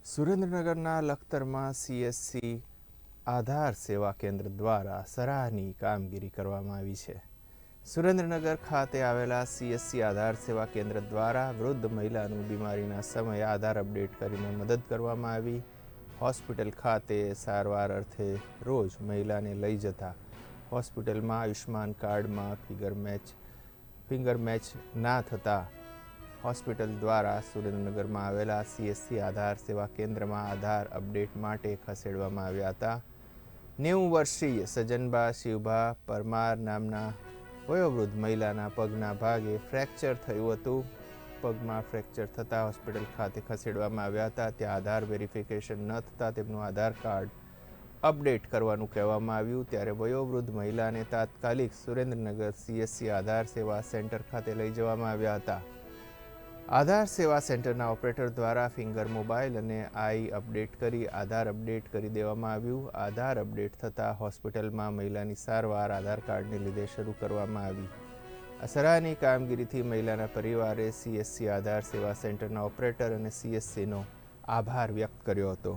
સુરેન્દ્રનગરના લખતરમાં સીએસસી આધાર સેવા કેન્દ્ર દ્વારા સરાહનીય કામગીરી કરવામાં આવી છે. સુરેન્દ્રનગર ખાતે આવેલા સીએસસી આધાર સેવા કેન્દ્ર દ્વારા વૃદ્ધ મહિલાનું બીમારીના સમયે આધાર અપડેટ કરીને મદદ કરવામાં આવી. હોસ્પિટલ ખાતે સારવાર અર્થે રોજ મહિલાને લઈ જતા હોસ્પિટલમાં આયુષ્માન કાર્ડમાં ફિંગર મેચ ના થતા હોસ્પિટલ દ્વારા સુરેન્દ્રનગરમાં આવેલા સીએસસી આધાર સેવા કેન્દ્રમાં આધાર અપડેટ માટે ખસેડવામાં આવ્યા હતા. 90 વર્ષીય સજનબા શિવભા પરમાર નામના વયોવૃદ્ધ મહિલાના પગના ભાગે ફ્રેક્ચર થયું હતું. પગમાં ફ્રેક્ચર થતાં હોસ્પિટલ ખાતે ખસેડવામાં આવ્યા હતા. ત્યાં આધાર વેરિફિકેશન ન થતાં તેમનું આધાર કાર્ડ અપડેટ કરવાનું કહેવામાં આવ્યું. ત્યારે વયોવૃદ્ધ મહિલાને તાત્કાલિક સુરેન્દ્રનગર સીએસસી આધાર સેવા સેન્ટર ખાતે લઈ જવામાં આવ્યા હતા. આધાર સેવા સેન્ટરના ઓપરેટર દ્વારા ફિંગર મોબાઈલ અને આઈ અપડેટ કરી આધાર અપડેટ કરી દેવામાં આવ્યું. આધાર અપડેટ થતાં હોસ્પિટલમાં મહિલાની સારવાર આધાર કાર્ડને લીધે શરૂ કરવામાં આવી. આ સરાહનીય કામગીરીથી મહિલાના પરિવારે સીએસસી આધાર સેવા સેન્ટરના ઓપરેટર અને સીએસસીનો આભાર વ્યક્ત કર્યો હતો.